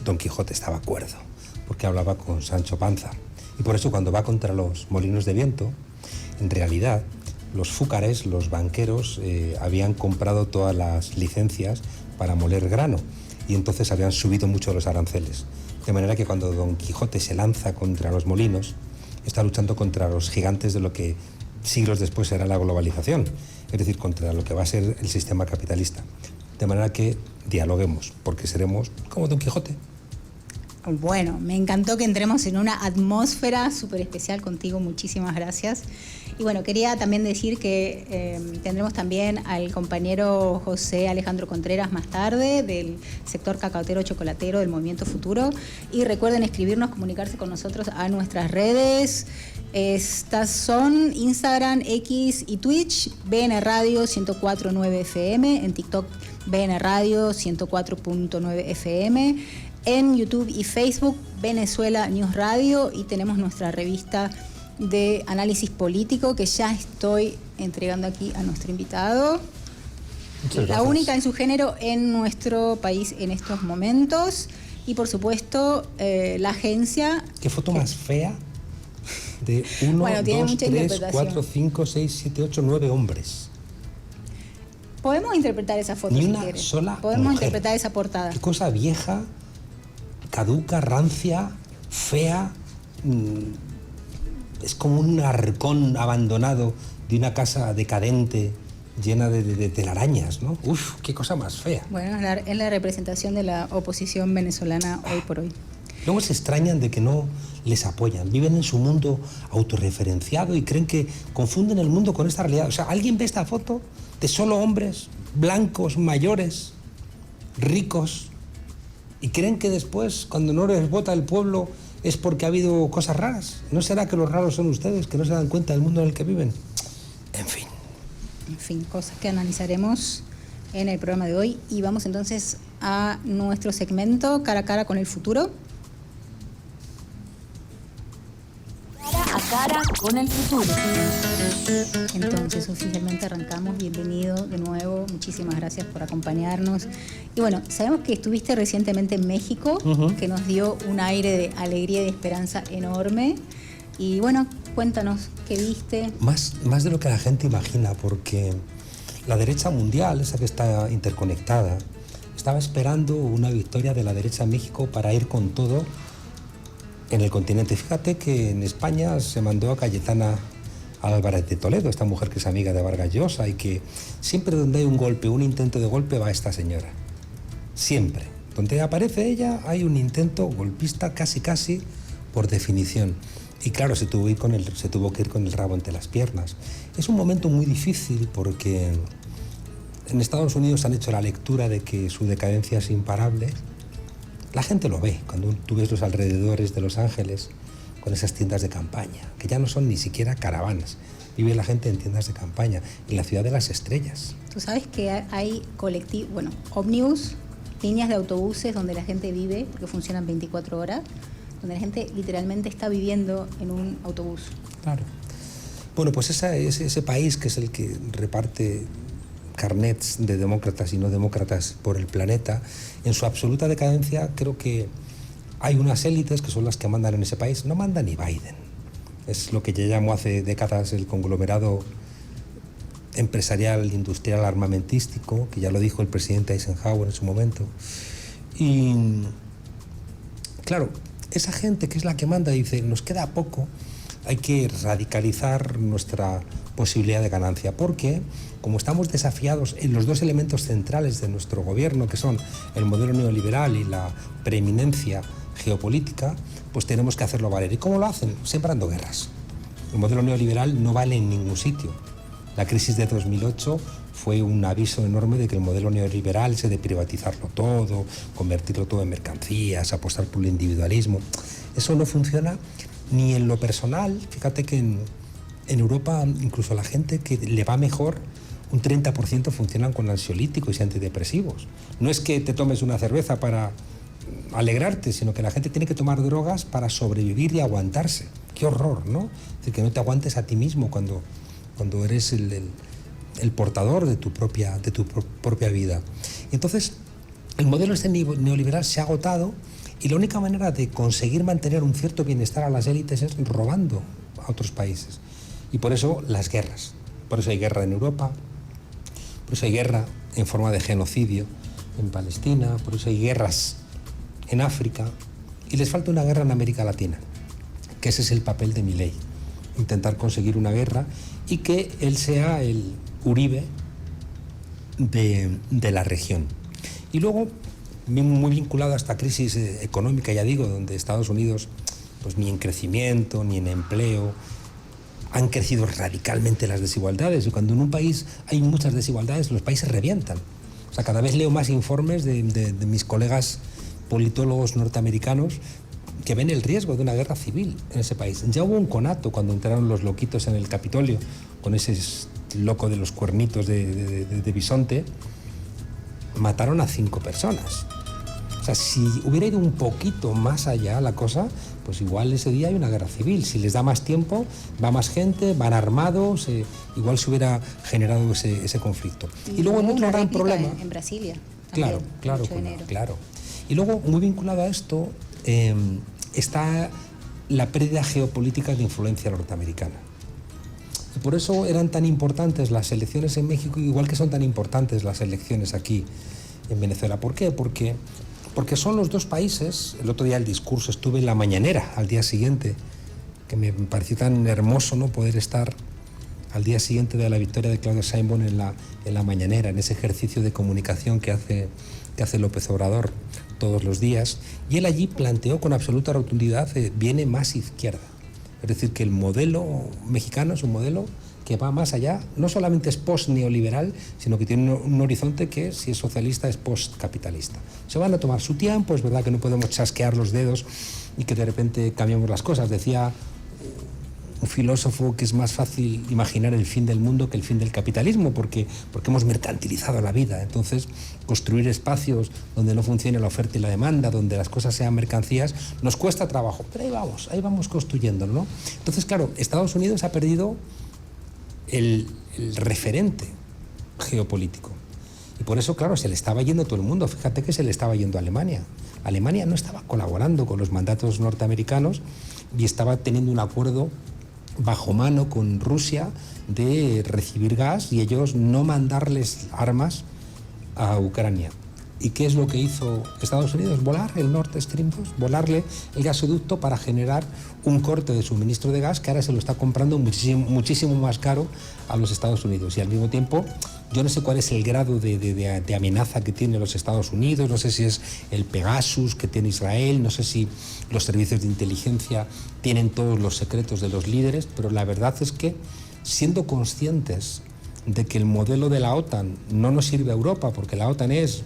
Don Quijote estaba cuerdo, porque hablaba con Sancho Panza. Y por eso cuando va contra los molinos de viento, en realidad los fúcares, los banqueros, habían comprado todas las licencias para moler grano y entonces habían subido mucho los aranceles. De manera que cuando Don Quijote se lanza contra los molinos, está luchando contra los gigantes de lo que siglos después será la globalización, es decir, contra lo que va a ser el sistema capitalista. De manera que dialoguemos, porque seremos como Don Quijote. Bueno, me encantó que entremos en una atmósfera súper especial contigo, muchísimas gracias. Y bueno, quería también decir que tendremos también al compañero José Alejandro Contreras más tarde, del sector cacautero chocolatero del Movimiento Futuro. Y recuerden escribirnos, comunicarse con nosotros a nuestras redes. Estas son Instagram, X y Twitch, BN Radio 104.9 FM, en TikTok BN Radio 104.9 FM, en YouTube y Facebook Venezuela News Radio, y tenemos nuestra revista de análisis político que ya estoy entregando aquí a nuestro invitado. La única en su género en nuestro país en estos momentos. Y por supuesto, la agencia... ¿Qué foto más fea? De 1, 2, 3, 4, 5, 6, 7, 8, 9 hombres. Podemos interpretar esa foto Ni si una quieres. sola Podemos mujer. interpretar esa portada. Qué cosa vieja, caduca, rancia, fea. Es como un arcón abandonado de una casa decadente llena de telarañas, ¿no? Uf, qué cosa más fea. Bueno, es la representación de la oposición venezolana hoy por hoy. Luego se extrañan de que no les apoyan. Viven en su mundo autorreferenciado y creen que confunden el mundo con esta realidad. O sea, ¿alguien ve esta foto de solo hombres blancos, mayores, ricos, y creen que después, cuando no les vota el pueblo, es porque ha habido cosas raras? ¿No será que los raros son ustedes, que no se dan cuenta del mundo en el que viven? En fin. En fin, cosas que analizaremos en el programa de hoy. Y vamos entonces a nuestro segmento Cara a Cara con el Futuro. Cara a Cara con el Futuro. Entonces, oficialmente arrancamos. Bienvenido de nuevo. Muchísimas gracias por acompañarnos. Y bueno, sabemos que estuviste recientemente en México, que nos dio un aire de alegría y de esperanza enorme. Y bueno, cuéntanos, ¿qué viste? Más de lo que la gente imagina, porque la derecha mundial, esa que está interconectada, estaba esperando una victoria de la derecha en México para ir con todo en el continente. Fíjate que en España se mandó a Cayetana Álvarez de Toledo, esta mujer que es amiga de Vargas Llosa, y que siempre donde hay un golpe, un intento de golpe, va esta señora. Siempre. Donde aparece ella hay un intento golpista casi por definición. Y claro, se tuvo que ir con el rabo entre las piernas. Es un momento muy difícil porque en Estados Unidos han hecho la lectura de que su decadencia es imparable. La gente lo ve cuando tú ves los alrededores de Los Ángeles con esas tiendas de campaña, que ya no son ni siquiera caravanas. Vive la gente en tiendas de campaña, en la ciudad de las estrellas. Tú sabes que hay colectivos, bueno, ómnibus, líneas de autobuses donde la gente vive, porque funcionan 24 horas, donde la gente literalmente está viviendo en un autobús. Claro. Bueno, pues ese país que es el que reparte carnets de demócratas y no demócratas por el planeta, en su absoluta decadencia, creo que hay unas élites que son las que mandan en ese país. No manda ni Biden. Es lo que ya llamó hace décadas el conglomerado empresarial, industrial, armamentístico, que ya lo dijo el presidente Eisenhower en su momento. Y claro, esa gente que es la que manda dice, nos queda poco, hay que radicalizar nuestra posibilidad de ganancia, porque como estamos desafiados en los dos elementos centrales de nuestro gobierno, que son el modelo neoliberal y la preeminencia geopolítica, pues tenemos que hacerlo valer. ¿Y cómo lo hacen? Sembrando guerras. El modelo neoliberal no vale en ningún sitio. La crisis de 2008 fue un aviso enorme de que el modelo neoliberal es de privatizarlo todo, convertirlo todo en mercancías, apostar por el individualismo. Eso no funciona ni en lo personal. Fíjate que en Europa, incluso la gente que le va mejor, un 30% funcionan con ansiolíticos y antidepresivos. No es que te tomes una cerveza para alegrarte, sino que la gente tiene que tomar drogas para sobrevivir y aguantarse. Qué horror, ¿no? Es decir, que no te aguantes a ti mismo cuando eres el portador de tu propia vida. Y entonces, el modelo este neoliberal se ha agotado y la única manera de conseguir mantener un cierto bienestar a las élites es robando a otros países. Y por eso las guerras. Por eso hay guerra en Europa, por eso hay guerra en forma de genocidio en Palestina, por eso hay guerras en África, y les falta una guerra en América Latina, que ese es el papel de Milei, intentar conseguir una guerra y que él sea el Uribe de la región. Y luego, muy vinculado a esta crisis económica, ya digo, donde Estados Unidos, pues ni en crecimiento, ni en empleo, han crecido radicalmente las desigualdades, y cuando en un país hay muchas desigualdades, los países revientan. O sea, cada vez leo más informes de mis colegas politólogos norteamericanos que ven el riesgo de una guerra civil en ese país. Ya hubo un conato cuando entraron los loquitos en el Capitolio, con ese loco de los cuernitos de bisonte, mataron a 5 personas. O sea, si hubiera ido un poquito más allá la cosa, pues igual ese día hay una guerra civil. Si les da más tiempo, va más gente, van armados, igual se hubiera generado ese conflicto. Y luego otro gran problema en Brasilia. Claro, claro. Y luego, muy vinculado a esto, está la pérdida geopolítica de influencia norteamericana. Y por eso eran tan importantes las elecciones en México, igual que son tan importantes las elecciones aquí en Venezuela. ¿Por qué? Porque son los dos países. El otro día el discurso, estuve en la mañanera al día siguiente, que me pareció tan hermoso, ¿no?, poder estar al día siguiente de la victoria de Claudia Sheinbaum en la mañanera, en ese ejercicio de comunicación que hace López Obrador todos los días. Y él allí planteó con absoluta rotundidad, viene más izquierda. Es decir, que el modelo mexicano es un modelo que va más allá, no solamente es post-neoliberal, sino que tiene un horizonte que, si es socialista, es post-capitalista. Se van a tomar su tiempo, es verdad que no podemos chasquear los dedos y que de repente cambiamos las cosas. Decía un filósofo que es más fácil imaginar el fin del mundo que el fin del capitalismo, porque hemos mercantilizado la vida. Entonces, construir espacios donde no funcione la oferta y la demanda, donde las cosas sean mercancías, nos cuesta trabajo, pero ahí vamos construyéndolo, ¿no? Entonces, claro, Estados Unidos ha perdido el referente geopolítico. Y por eso, claro, se le estaba yendo a todo el mundo. Fíjate que se le estaba yendo a Alemania. Alemania no estaba colaborando con los mandatos norteamericanos y estaba teniendo un acuerdo bajo mano con Rusia de recibir gas y ellos no mandarles armas a Ucrania. ¿Y qué es lo que hizo Estados Unidos? Volar el Nord Stream 2, volarle el gasoducto para generar un corte de suministro de gas que ahora se lo está comprando muchísimo más caro a los Estados Unidos. Y al mismo tiempo, yo no sé cuál es el grado de amenaza que tiene los Estados Unidos, no sé si es el Pegasus que tiene Israel, no sé si los servicios de inteligencia tienen todos los secretos de los líderes, pero la verdad es que, siendo conscientes de que el modelo de la OTAN no nos sirve a Europa, porque la OTAN es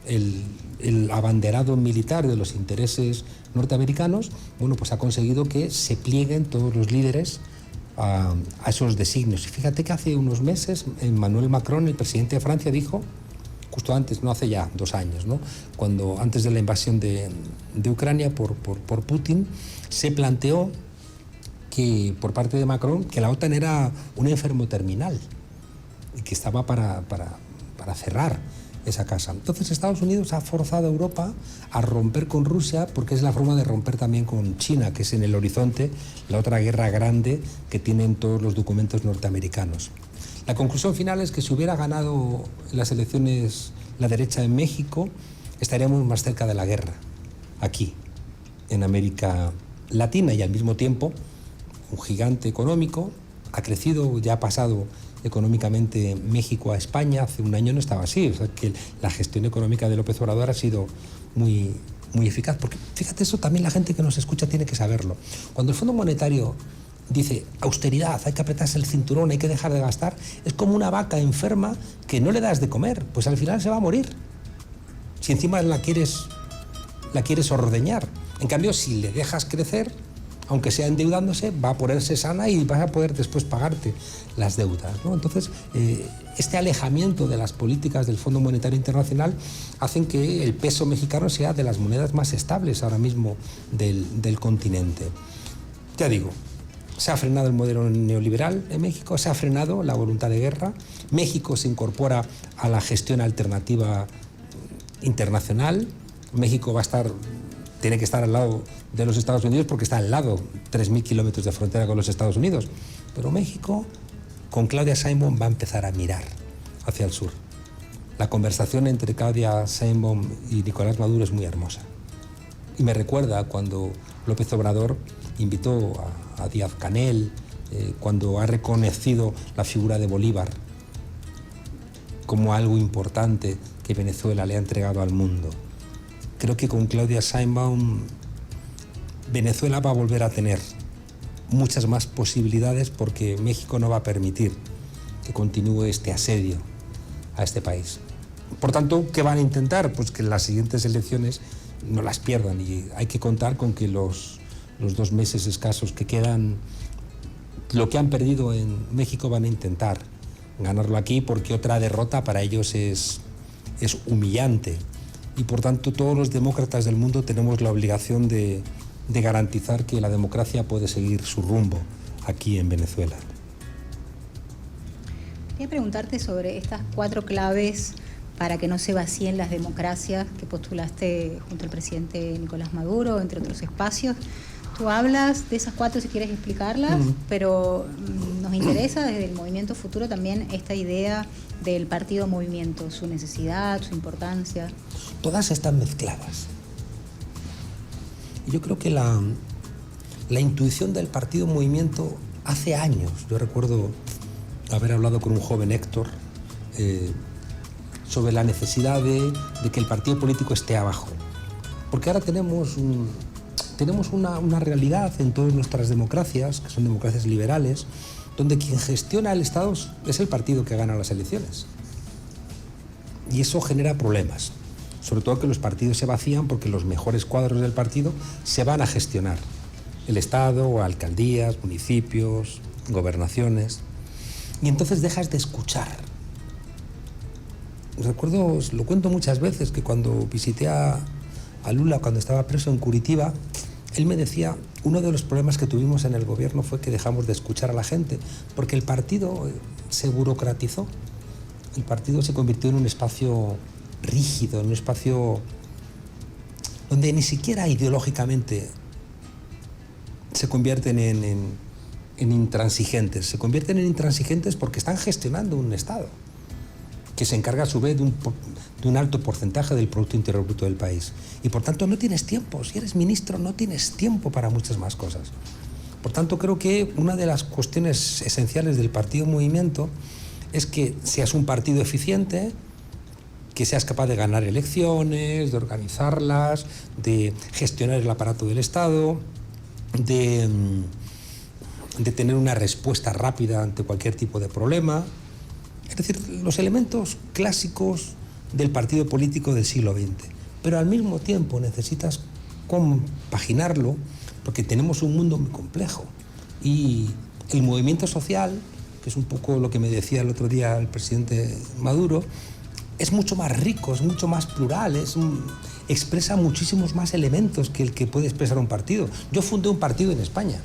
el abanderado militar de los intereses norteamericanos, bueno, pues ha conseguido que se plieguen todos los líderes a esos designios. Y fíjate que hace unos meses Emmanuel Macron, el presidente de Francia, dijo, justo antes, no hace ya 2 años, ¿no?, cuando antes de la invasión de Ucrania por Putin, se planteó que, por parte de Macron, que la OTAN era un enfermo terminal y que estaba para cerrar esa casa. Entonces Estados Unidos ha forzado a Europa a romper con Rusia, porque es la forma de romper también con China, que es en el horizonte la otra guerra grande que tienen todos los documentos norteamericanos. La conclusión final es que si hubiera ganado las elecciones la derecha en México, estaríamos más cerca de la guerra aquí, en América Latina, y al mismo tiempo un gigante económico ha crecido, ya ha pasado económicamente México a España. Hace un año no estaba así. O sea, que la gestión económica de López Obrador ha sido muy eficaz, porque fíjate, eso también la gente que nos escucha tiene que saberlo. Cuando el Fondo Monetario dice austeridad, hay que apretarse el cinturón, hay que dejar de gastar, es como una vaca enferma que no le das de comer, pues al final se va a morir, si encima la quieres ordeñar. En cambio, si le dejas crecer, aunque sea endeudándose, va a ponerse sana y vas a poder después pagarte las deudas, ¿no? Entonces, este alejamiento de las políticas del Fondo Monetario Internacional hacen que el peso mexicano sea de las monedas más estables ahora mismo del continente. Ya digo, se ha frenado el modelo neoliberal en México, se ha frenado la voluntad de guerra, México se incorpora a la gestión alternativa internacional. México tiene que estar al lado de los Estados Unidos porque está al lado, 3.000 kilómetros de frontera con los Estados Unidos. Pero México, con Claudia Sheinbaum, va a empezar a mirar hacia el sur. La conversación entre Claudia Sheinbaum y Nicolás Maduro es muy hermosa. Y me recuerda cuando López Obrador invitó a Díaz-Canel, cuando ha reconocido la figura de Bolívar como algo importante que Venezuela le ha entregado al mundo. Creo que con Claudia Sheinbaum Venezuela va a volver a tener muchas más posibilidades porque México no va a permitir que continúe este asedio a este país. Por tanto, ¿qué van a intentar? Pues que las siguientes elecciones no las pierdan y hay que contar con que los 2 meses escasos que quedan, lo que han perdido en México van a intentar ganarlo aquí porque otra derrota para ellos es humillante y por tanto todos los demócratas del mundo tenemos la obligación de garantizar que la democracia puede seguir su rumbo aquí en Venezuela. Quería preguntarte sobre estas 4 claves para que no se vacíen las democracias que postulaste junto al presidente Nicolás Maduro, entre otros espacios. Tú hablas de esas 4 si quieres explicarlas, pero nos interesa desde el Movimiento Futuro también esta idea del partido movimiento, su necesidad, su importancia. Todas están mezcladas. Yo creo que la intuición del partido movimiento hace años, yo recuerdo haber hablado con un joven Héctor sobre la necesidad de que el partido político esté abajo. Porque ahora tenemos una realidad en todas nuestras democracias, que son democracias liberales, donde quien gestiona el Estado es el partido que gana las elecciones. Y eso genera problemas. Sobre todo que los partidos se vacían porque los mejores cuadros del partido se van a gestionar el Estado, alcaldías, municipios, gobernaciones. Y entonces dejas de escuchar. Recuerdo, os lo cuento muchas veces, que cuando visité a Lula cuando estaba preso en Curitiba, él me decía, uno de los problemas que tuvimos en el gobierno fue que dejamos de escuchar a la gente, porque el partido se burocratizó. El partido se convirtió en un espacio rígido, en un espacio donde ni siquiera ideológicamente se convierten en intransigentes. Se convierten en intransigentes porque están gestionando un Estado que se encarga a su vez de un alto porcentaje del Producto Interior Bruto del país. Y por tanto no tienes tiempo, si eres ministro no tienes tiempo para muchas más cosas. Por tanto creo que una de las cuestiones esenciales del partido movimiento es que seas un partido eficiente, que seas capaz de ganar elecciones, de organizarlas, de gestionar el aparato del Estado, de tener una respuesta rápida ante cualquier tipo de problema. Es decir, los elementos clásicos del partido político del siglo XX. Pero al mismo tiempo necesitas compaginarlo porque tenemos un mundo muy complejo. Y el movimiento social, que es un poco lo que me decía el otro día el presidente Maduro, es mucho más rico, es mucho más plural, expresa muchísimos más elementos que el que puede expresar un partido. Yo fundé un partido en España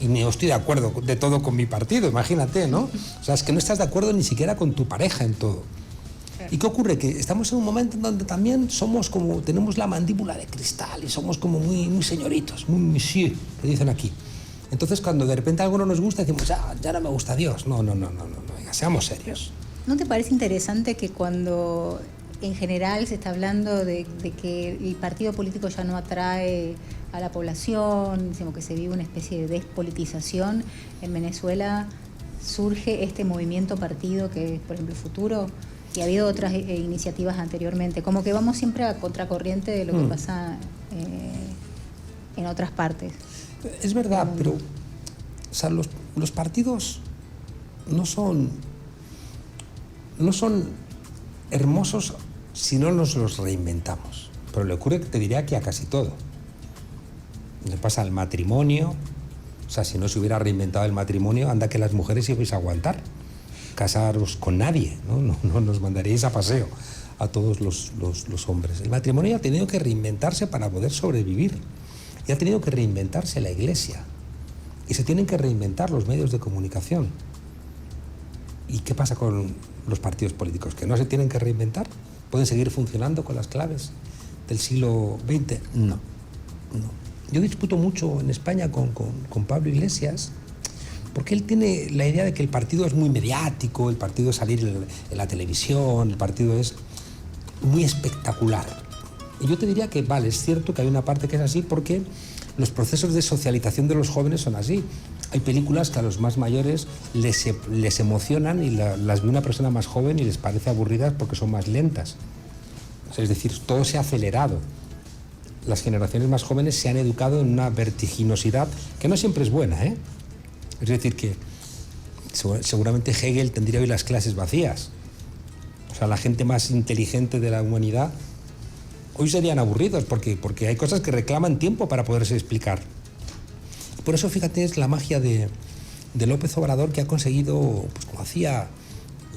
y no estoy de acuerdo de todo con mi partido, imagínate, ¿no? O sea, es que no estás de acuerdo ni siquiera con tu pareja en todo. ¿Y qué ocurre? Que estamos en un momento en donde también somos como, tenemos la mandíbula de cristal y somos como muy señoritos, muy monsieur, que dicen aquí. Entonces, cuando de repente algo no nos gusta, decimos, ya no me gusta Dios. No, seamos serios. ¿No te parece interesante que cuando en general se está hablando de que el partido político ya no atrae a la población, decimos que se vive una especie de despolitización, en Venezuela surge este movimiento partido que es, por ejemplo, Futuro, y ha habido otras iniciativas anteriormente, como que vamos siempre a contracorriente de lo que pasa en otras partes? Es verdad, pero o sea, los partidos no son hermosos si no nos los reinventamos. Pero le ocurre que te diría que a casi todo. Le pasa al matrimonio. O sea, si no se hubiera reinventado el matrimonio, anda que las mujeres ibais a aguantar. Casaros con nadie, ¿no? No nos mandaríais a paseo a todos los hombres. El matrimonio ha tenido que reinventarse para poder sobrevivir. Y ha tenido que reinventarse la Iglesia. Y se tienen que reinventar los medios de comunicación. ¿Y qué pasa con los partidos políticos? ¿Que no se tienen que reinventar? ¿Pueden seguir funcionando con las claves del siglo XX? No, no. Yo discuto mucho en España con Pablo Iglesias, porque él tiene la idea de que el partido es muy mediático, el partido es salir en la televisión, el partido es muy espectacular. Y yo te diría que, vale, es cierto que hay una parte que es así porque los procesos de socialización de los jóvenes son así. Hay películas que a los más mayores les emocionan y las ve una persona más joven y les parece aburridas porque son más lentas. O sea, es decir, todo se ha acelerado. Las generaciones más jóvenes se han educado en una vertiginosidad que no siempre es buena, ¿eh? Es decir, que seguramente Hegel tendría hoy las clases vacías. O sea, la gente más inteligente de la humanidad hoy serían aburridos porque hay cosas que reclaman tiempo para poderse explicar. Por eso, fíjate, es la magia de López Obrador, que ha conseguido, pues como hacía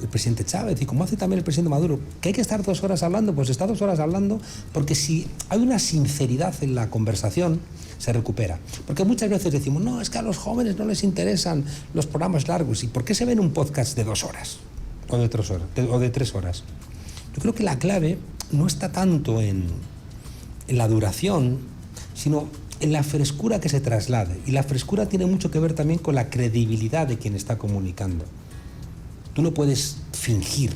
el presidente Chávez y como hace también el presidente Maduro, que hay que estar 2 horas hablando, pues está 2 horas hablando, porque si hay una sinceridad en la conversación, se recupera. Porque muchas veces decimos, no, es que a los jóvenes no les interesan los programas largos. ¿Y por qué se ven un podcast de 2 horas? O de 3 horas, o de 3 horas. Yo creo que la clave no está tanto en la duración, sino en la frescura que se traslade. Y la frescura tiene mucho que ver también con la credibilidad de quien está comunicando. Tú no puedes fingir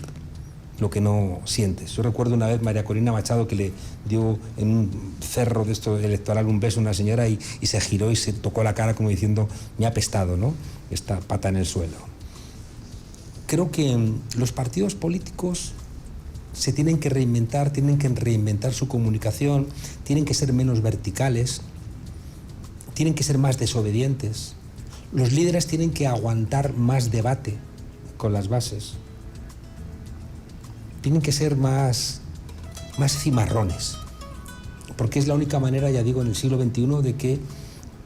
lo que no sientes. Yo recuerdo una vez María Corina Machado que le dio en un cerro de esto electoral un beso a una señora y se giró y se tocó la cara como diciendo, me ha apestado, ¿no?, esta pata en el suelo. Creo que los partidos políticos se tienen que reinventar su comunicación, tienen que ser menos verticales, tienen que ser más desobedientes. Los líderes tienen que aguantar más debate con las bases. Tienen que ser más cimarrones, porque es la única manera, ya digo, en el siglo XXI de que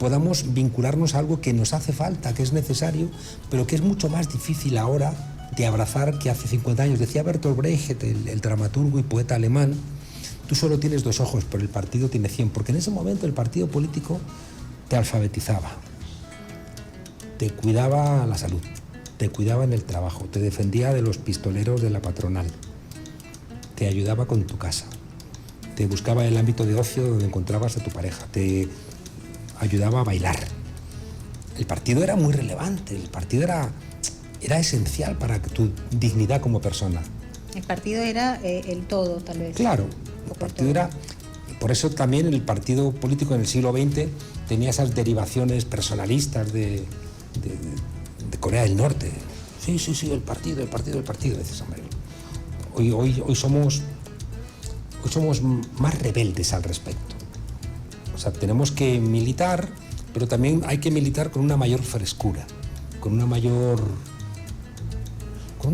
podamos vincularnos a algo que nos hace falta, que es necesario, pero que es mucho más difícil ahora de abrazar que hace 50 años. Decía Bertolt Brecht, el dramaturgo y poeta alemán, tú solo tienes 2 ojos, pero el partido tiene 100, porque en ese momento el partido político te alfabetizaba, te cuidaba la salud, te cuidaba en el trabajo, te defendía de los pistoleros de la patronal, te ayudaba con tu casa, te buscaba el ámbito de ocio donde encontrabas a tu pareja, te ayudaba a bailar. El partido era muy relevante, el partido era esencial para tu dignidad como persona. El partido era el todo, tal vez. Claro, el partido era... Por eso también el partido político en el siglo XX tenía esas derivaciones personalistas de Corea del Norte. Sí, el partido. Dices, hombre, hoy somos más rebeldes al respecto. O sea, tenemos que militar, pero también hay que militar con una mayor frescura, con una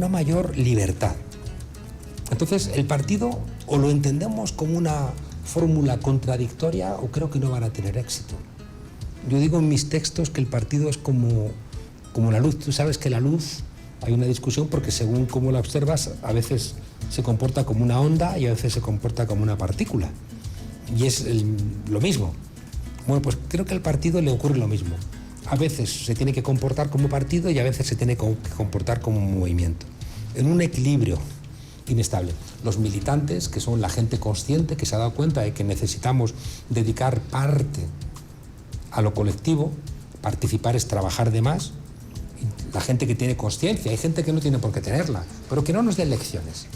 mayor libertad. Entonces, el partido o lo entendemos como una fórmula contradictoria o creo que no van a tener éxito. Yo digo en mis textos que el partido es como la luz. Tú sabes que la luz, hay una discusión porque según cómo la observas, a veces se comporta como una onda y a veces se comporta como una partícula. Y es lo mismo. Bueno, pues creo que al partido le ocurre lo mismo. A veces se tiene que comportar como partido y a veces se tiene que comportar como un movimiento. En un equilibrio inestable. Los militantes, que son la gente consciente, que se ha dado cuenta de que necesitamos dedicar parte a lo colectivo, participar es trabajar de más. La gente que tiene conciencia, hay gente que no tiene por qué tenerla, pero que no nos dé lecciones.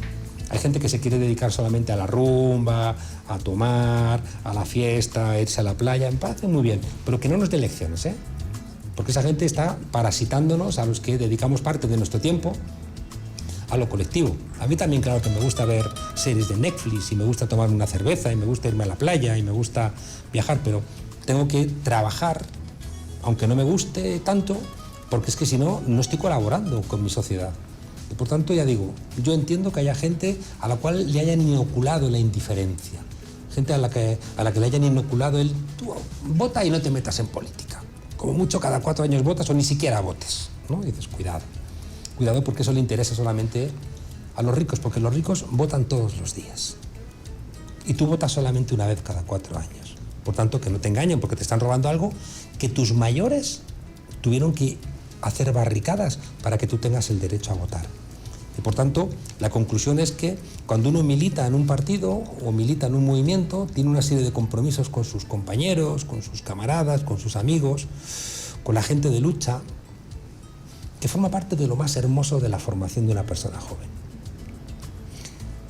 Hay gente que se quiere dedicar solamente a la rumba, a tomar, a la fiesta, a irse a la playa, me parece muy bien, pero que no nos dé lecciones, ¿eh? Porque esa gente está parasitándonos a los que dedicamos parte de nuestro tiempo a lo colectivo. A mí también, claro, que me gusta ver series de Netflix y me gusta tomar una cerveza y me gusta irme a la playa y me gusta viajar, pero tengo que trabajar, aunque no me guste tanto, porque es que si no, no estoy colaborando con mi sociedad. Y por tanto, ya digo, yo entiendo que haya gente a la cual le hayan inoculado la indiferencia, gente a la que le hayan inoculado el tú vota y no te metas en política. Como mucho cada 4 años votas o ni siquiera votes, ¿no? Y dices, cuidado porque eso le interesa solamente a los ricos, porque los ricos votan todos los días. Y tú votas solamente una vez cada 4 años. Por tanto, que no te engañen porque te están robando algo que tus mayores tuvieron que hacer barricadas para que tú tengas el derecho a votar. Y por tanto, la conclusión es que cuando uno milita en un partido o milita en un movimiento, tiene una serie de compromisos con sus compañeros, con sus camaradas, con sus amigos, con la gente de lucha, que forma parte de lo más hermoso de la formación de una persona joven.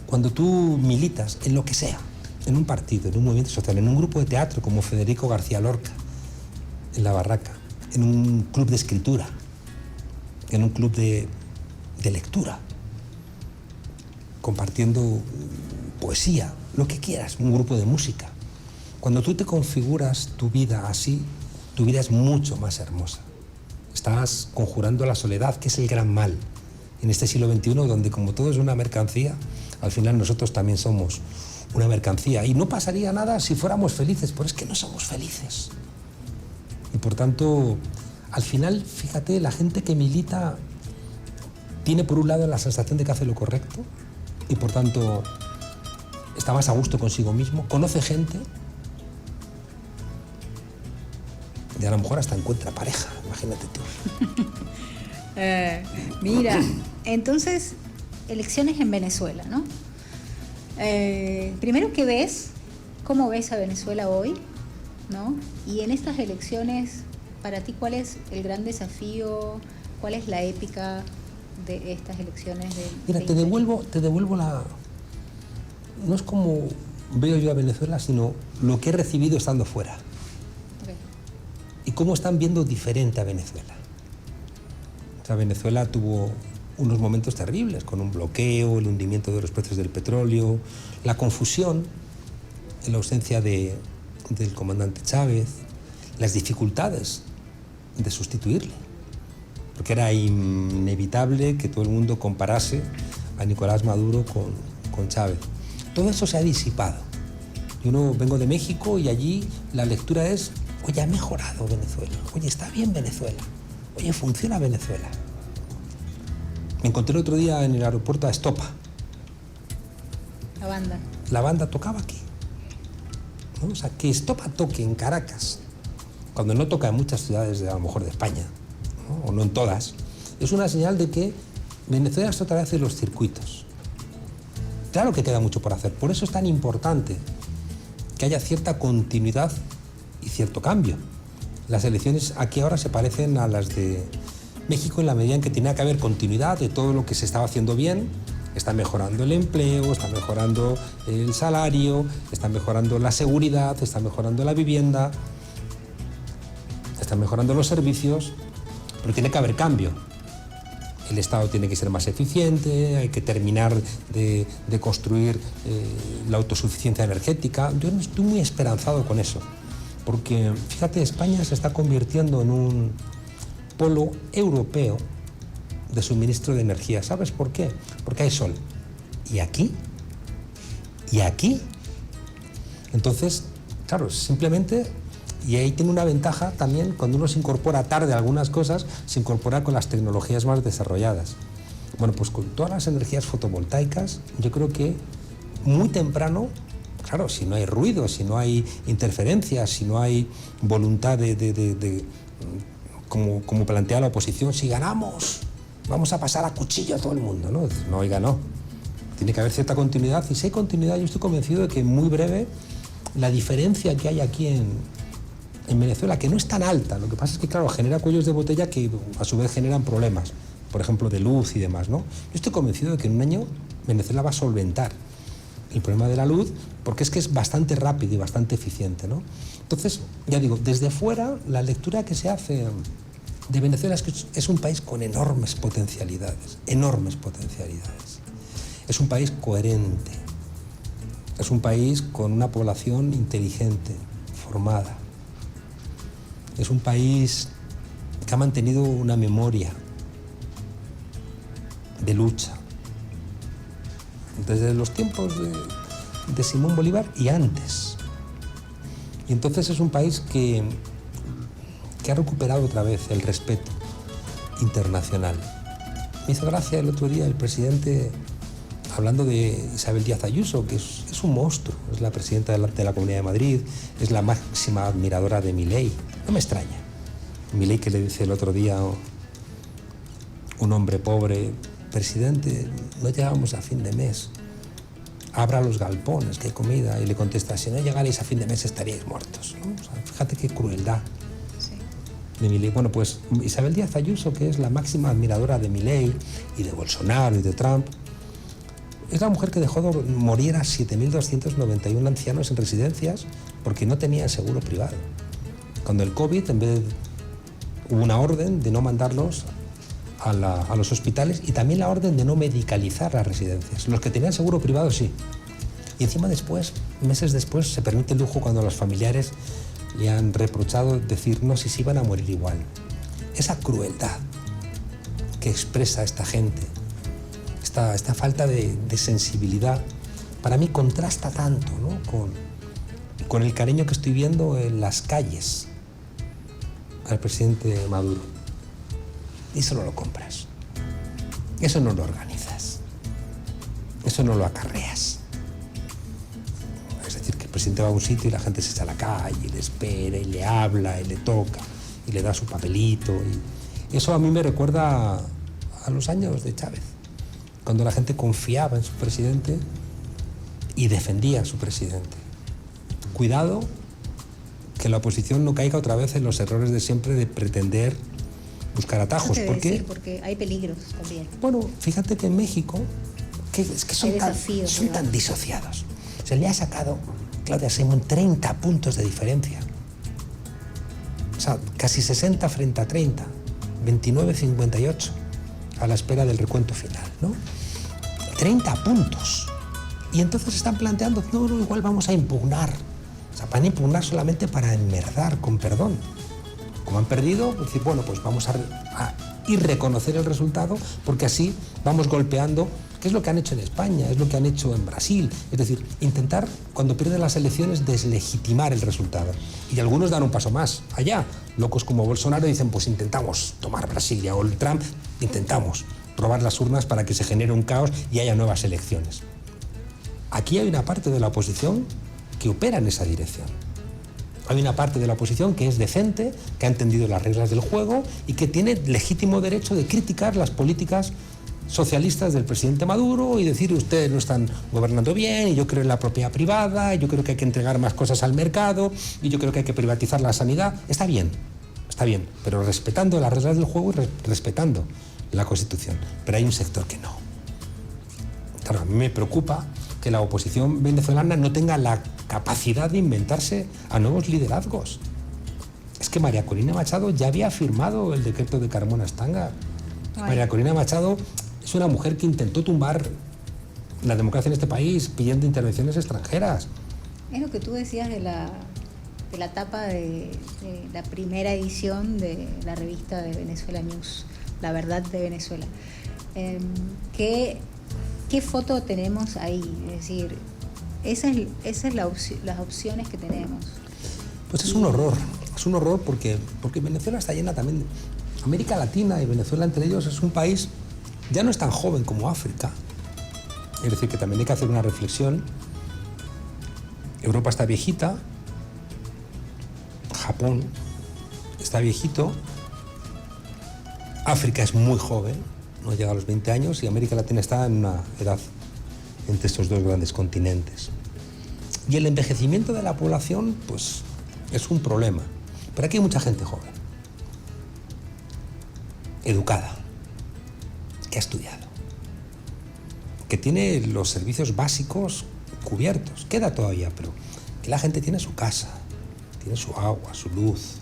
Cuando tú militas en lo que sea, en un partido, en un movimiento social, en un grupo de teatro como Federico García Lorca, en La Barraca, en un club de escritura, en un club de lectura, compartiendo poesía, lo que quieras, un grupo de música. Cuando tú te configuras tu vida así, tu vida es mucho más hermosa. Estás conjurando la soledad, que es el gran mal en este siglo XXI, donde como todo es una mercancía, al final nosotros también somos una mercancía. Y no pasaría nada si fuéramos felices, pero es que no somos felices. Y por tanto, al final, fíjate, la gente que milita tiene por un lado la sensación de que hace lo correcto y por tanto está más a gusto consigo mismo, conoce gente y a lo mejor hasta encuentra pareja, imagínate tú. Mira, entonces, elecciones en Venezuela, ¿no? Primero, ¿qué ves? ¿Cómo ves a Venezuela hoy? ¿No? Y en estas elecciones, para ti, ¿cuál es el gran desafío? ¿Cuál es la épica de estas elecciones? Mira, te devuelvo la... No es como veo yo a Venezuela, sino lo que he recibido estando fuera. Okay. Y cómo están viendo diferente a Venezuela. O sea, Venezuela tuvo unos momentos terribles, con un bloqueo, el hundimiento de los precios del petróleo, la confusión, la ausencia del comandante Chávez, las dificultades de sustituirle, porque era inevitable que todo el mundo comparase a Nicolás Maduro con Chávez. Todo eso se ha disipado. Yo vengo de México y allí la lectura es, oye, ha mejorado Venezuela, oye, está bien Venezuela, oye, funciona Venezuela. Me encontré el otro día en el aeropuerto a Estopa. La banda. La banda tocaba aquí, ¿no? O sea, que Estopa toque en Caracas, cuando no toca en muchas ciudades, a lo mejor de España, ¿no? O no en todas, es una señal de que Venezuela está otra vez en los circuitos. Claro que queda mucho por hacer, por eso es tan importante que haya cierta continuidad y cierto cambio. Las elecciones aquí ahora se parecen a las de México en la medida en que tenía que haber continuidad de todo lo que se estaba haciendo bien. Está mejorando el empleo, está mejorando el salario, está mejorando la seguridad, está mejorando la vivienda, están mejorando los servicios, pero tiene que haber cambio. El Estado tiene que ser más eficiente, hay que terminar de construir la autosuficiencia energética. Yo no estoy muy esperanzado con eso, porque fíjate, España se está convirtiendo en un polo europeo de suministro de energía. ¿Sabes por qué? Porque hay sol. ¿Y aquí? ¿Y aquí? Entonces, claro, simplemente, y ahí tiene una ventaja también, cuando uno se incorpora tarde a algunas cosas, se incorpora con las tecnologías más desarrolladas. Bueno, pues con todas las energías fotovoltaicas, yo creo que muy temprano, claro, si no hay ruido, si no hay interferencias, si no hay voluntad como plantea la oposición, si ganamos, vamos a pasar a cuchillo a todo el mundo, ¿no? No, oiga, no. Tiene que haber cierta continuidad, y si hay continuidad, yo estoy convencido de que muy breve la diferencia que hay aquí en Venezuela, que no es tan alta, lo que pasa es que, claro, genera cuellos de botella que a su vez generan problemas, por ejemplo, de luz y demás, ¿no? Yo estoy convencido de que en un año Venezuela va a solventar el problema de la luz, porque es que es bastante rápido y bastante eficiente, ¿no? Entonces, ya digo, desde fuera, la lectura que se hace de Venezuela es que es un país con enormes potencialidades, enormes potencialidades. Es un país coherente, es un país con una población inteligente, formada. Es un país que ha mantenido una memoria de lucha, desde los tiempos de Simón Bolívar y antes. Y entonces es un país que ha recuperado otra vez el respeto internacional. Me hizo gracia el otro día el presidente hablando de Isabel Díaz Ayuso, que es un monstruo, es la presidenta de la Comunidad de Madrid, es la máxima admiradora de Milei. No me extraña. Milei, que le dice el otro día un hombre pobre, presidente, no llegábamos a fin de mes. Abra los galpones, que hay comida. Y le contesta, si no llegarais a fin de mes estaríais muertos, ¿no? O sea, fíjate qué crueldad. Sí. De Milei. Bueno, pues Isabel Díaz Ayuso, que es la máxima admiradora de Milei y de Bolsonaro y de Trump, es la mujer que dejó morir a 7.291 ancianos en residencias porque no tenían seguro privado. Cuando el COVID, en vez de, hubo una orden de no mandarlos a los hospitales y también la orden de no medicalizar las residencias. Los que tenían seguro privado, sí. Y encima después, meses después, se permite el lujo cuando los familiares le han reprochado decir no, si se iban a morir igual. Esa crueldad que expresa esta gente, esta falta de sensibilidad, para mí contrasta tanto, ¿no? con el cariño que estoy viendo en las calles al presidente Maduro. Y eso no lo compras, eso no lo organizas, eso no lo acarreas. Es decir, que el presidente va a un sitio y la gente se echa a la calle, y le espera, y le habla, y le toca, y le da su papelito. Y eso a mí me recuerda a los años de Chávez, cuando la gente confiaba en su presidente y defendía a su presidente. Cuidado que la oposición no caiga otra vez en los errores de siempre de pretender buscar atajos. Eso te ¿Por qué? decir, porque hay peligros también. Bueno, fíjate que en México, es que son tan disociados. Se le ha sacado Claudia Sheinbaum 30 puntos de diferencia. O sea, casi 60 frente a 30, 29-58 a la espera del recuento final, ¿no? 30 puntos. Y entonces están planteando, no, igual vamos a impugnar. O sea, van a impugnar solamente para enmerdar, con perdón. Como han perdido, pues decir, bueno, pues vamos a ir reconocer el resultado, porque así vamos golpeando, que es lo que han hecho en España, es lo que han hecho en Brasil. Es decir, intentar, cuando pierden las elecciones, deslegitimar el resultado. Y algunos dan un paso más allá. Locos como Bolsonaro dicen, pues intentamos tomar Brasilia, o el Trump, intentamos robar las urnas para que se genere un caos y haya nuevas elecciones. Aquí hay una parte de la oposición que opera en esa dirección. Hay una parte de la oposición que es decente, que ha entendido las reglas del juego y que tiene legítimo derecho de criticar las políticas socialistas del presidente Maduro y decir, ustedes no están gobernando bien, y yo creo en la propiedad privada, y yo creo que hay que entregar más cosas al mercado, y yo creo que hay que privatizar la sanidad. Está bien, pero respetando las reglas del juego y respetando la Constitución. Pero hay un sector que no. Claro, a mí me preocupa que la oposición venezolana no tenga la capacidad de inventarse a nuevos liderazgos. Es que María Corina Machado ya había firmado el decreto de Carmona Stanga. María Corina Machado es una mujer que intentó tumbar la democracia en este país pidiendo intervenciones extranjeras. Es lo que tú decías de la tapa de la primera edición de la revista de Venezuela News, La Verdad de Venezuela. ¿Qué foto tenemos ahí? Es decir, esas es las opciones que tenemos. Pues es un horror porque Venezuela está llena también. América Latina y Venezuela entre ellos es un país, ya no es tan joven como África. Es decir, que también hay que hacer una reflexión. Europa está viejita, Japón está viejito, África es muy joven, no llega a los 20 años, y América Latina está en una edad entre estos dos grandes continentes. Y el envejecimiento de la población, pues, es un problema. Pero aquí hay mucha gente joven, educada, que ha estudiado, que tiene los servicios básicos cubiertos. Queda todavía, pero que la gente tiene su casa, tiene su agua, su luz.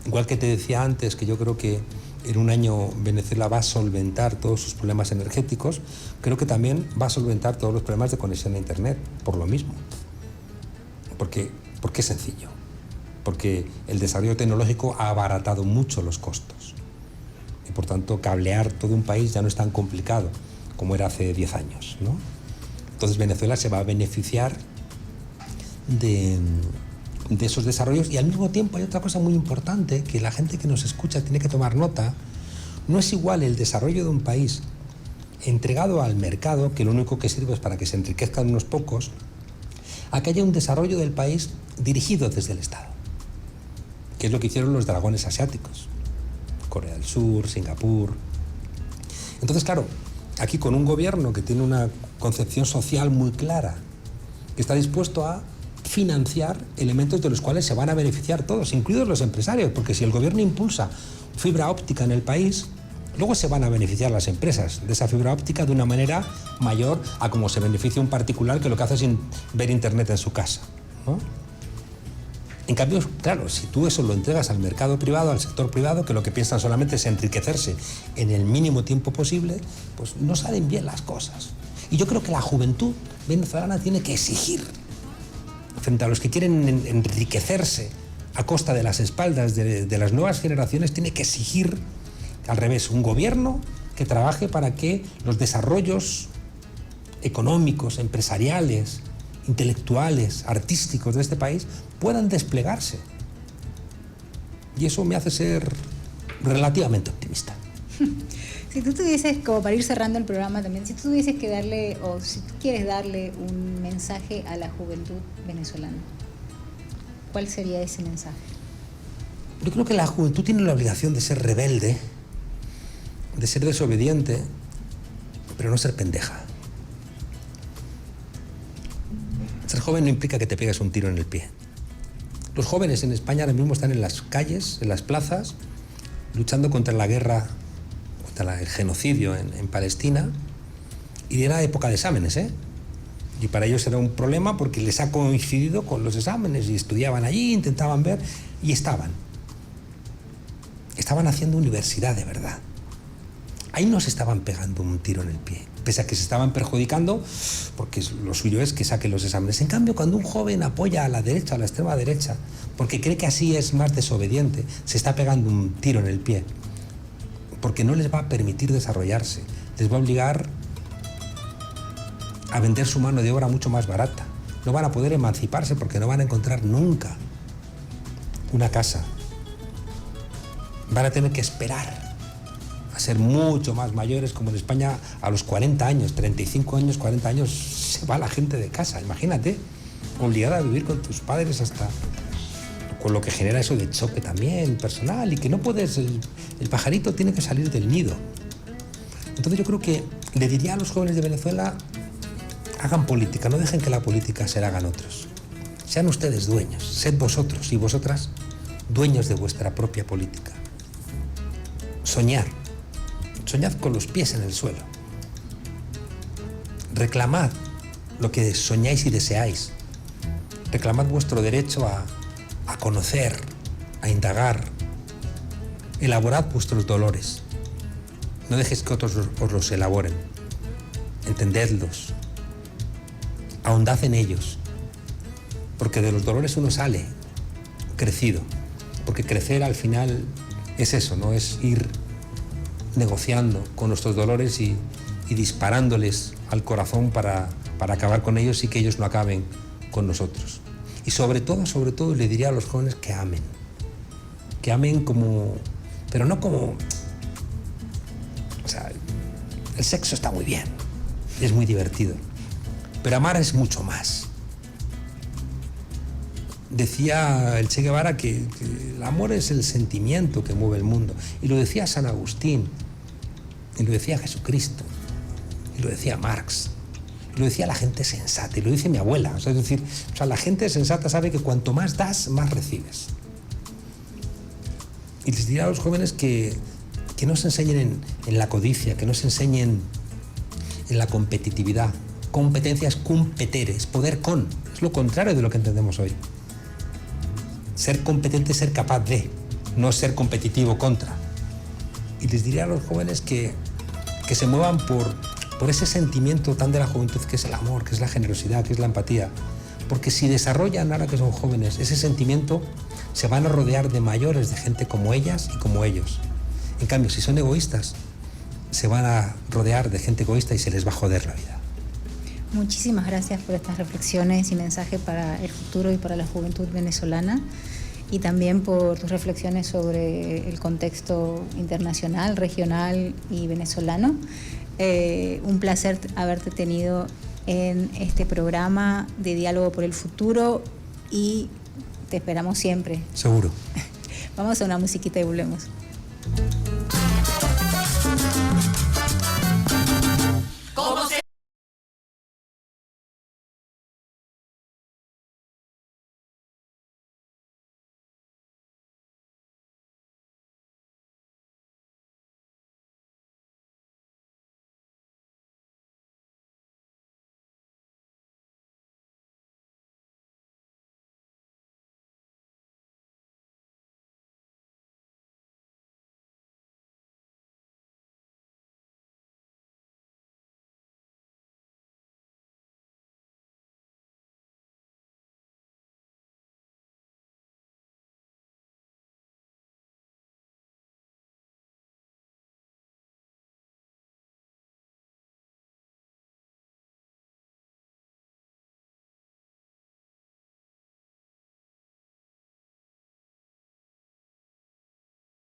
Igual que te decía antes, que yo creo que en un año Venezuela va a solventar todos sus problemas energéticos, creo que también va a solventar todos los problemas de conexión a Internet, por lo mismo. Porque es sencillo. Porque el desarrollo tecnológico ha abaratado mucho los costos. Y por tanto, cablear todo un país ya no es tan complicado como era hace 10 años, ¿no? Entonces Venezuela se va a beneficiar de esos desarrollos, y al mismo tiempo hay otra cosa muy importante que la gente que nos escucha tiene que tomar nota. No es igual el desarrollo de un país entregado al mercado, que lo único que sirve es para que se enriquezcan unos pocos, a que haya un desarrollo del país dirigido desde el Estado, que es lo que hicieron los dragones asiáticos, Corea del Sur, Singapur. Entonces, claro, aquí con un gobierno que tiene una concepción social muy clara, que está dispuesto a financiar elementos de los cuales se van a beneficiar todos, incluidos los empresarios, porque si el gobierno impulsa fibra óptica en el país, luego se van a beneficiar las empresas de esa fibra óptica de una manera mayor a como se beneficia un particular que lo que hace es ver internet en su casa, ¿no? En cambio, claro, si tú eso lo entregas al mercado privado, al sector privado, que lo que piensan solamente es enriquecerse en el mínimo tiempo posible, pues no salen bien las cosas. Y yo creo que la juventud venezolana tiene que exigir, frente a los que quieren enriquecerse a costa de las espaldas de las nuevas generaciones, tiene que exigir, al revés, un gobierno que trabaje para que los desarrollos económicos, empresariales, intelectuales, artísticos de este país puedan desplegarse. Y eso me hace ser relativamente optimista. Si tú tuvieses, como para ir cerrando el programa también, si tú tuvieses que darle, o si tú quieres darle un mensaje a la juventud venezolana, ¿cuál sería ese mensaje? Yo creo que la juventud tiene la obligación de ser rebelde, de ser desobediente, pero no ser pendeja. Ser joven no implica que te pegues un tiro en el pie. Los jóvenes en España ahora mismo están en las calles, en las plazas, luchando contra la guerra, contra el genocidio en Palestina, y era época de exámenes, ¿eh? Y para ellos era un problema porque les ha coincidido con los exámenes y estudiaban allí, intentaban ver, y estaban haciendo universidad de verdad. Ahí no se estaban pegando un tiro en el pie, pese a que se estaban perjudicando, porque lo suyo es que saquen los exámenes. En cambio, cuando un joven apoya a la derecha, a la extrema derecha, porque cree que así es más desobediente, se está pegando un tiro en el pie, porque no les va a permitir desarrollarse, les va a obligar a vender su mano de obra mucho más barata. No van a poder emanciparse porque no van a encontrar nunca una casa. Van a tener que esperar a ser mucho más mayores, como en España a los 40 años, 35 años, 40 años, se va la gente de casa. Imagínate, obligada a vivir con tus padres hasta... con lo que genera eso de choque también personal y que no puedes... El pajarito tiene que salir del nido. Entonces yo creo que le diría a los jóvenes de Venezuela: hagan política, no dejen que la política se la hagan otros. Sean ustedes dueños, sed vosotros y vosotras dueños de vuestra propia política. Soñad con los pies en el suelo. Reclamad lo que soñáis y deseáis. Reclamad vuestro derecho a conocer, a indagar. Elaborad vuestros dolores. No dejéis que otros os los elaboren. Entendedlos. Ahondad en ellos. Porque de los dolores uno sale crecido. Porque crecer al final es eso, ¿no? Es ir negociando con nuestros dolores y disparándoles al corazón para acabar con ellos y que ellos no acaben con nosotros. Y sobre todo, le diría a los jóvenes que amen. Que amen como... pero no como... O sea, el sexo está muy bien, es muy divertido, pero amar es mucho más. Decía el Che Guevara que el amor es el sentimiento que mueve el mundo. Y lo decía San Agustín, y lo decía Jesucristo, y lo decía Marx, y lo decía la gente sensata, y lo dice mi abuela. O sea, es decir, la gente sensata sabe que cuanto más das, más recibes. Y les diría a los jóvenes que no se enseñen en la codicia, que no se enseñen en la competitividad. Competencia es competere, es poder con. Es lo contrario de lo que entendemos hoy. Ser competente es ser capaz de, no ser competitivo contra. Y les diría a los jóvenes que se muevan por ese sentimiento tan de la juventud que es el amor, que es la generosidad, que es la empatía. Porque si desarrollan, ahora que son jóvenes, ese sentimiento, se van a rodear de mayores, de gente como ellas y como ellos. En cambio, si son egoístas, se van a rodear de gente egoísta y se les va a joder la vida. Muchísimas gracias por estas reflexiones y mensajes para el futuro y para la juventud venezolana, y también por tus reflexiones sobre el contexto internacional, regional y venezolano. Un placer haberte tenido en este programa de Diálogo por el Futuro y te esperamos siempre. Seguro. Vamos a una musiquita y volvemos.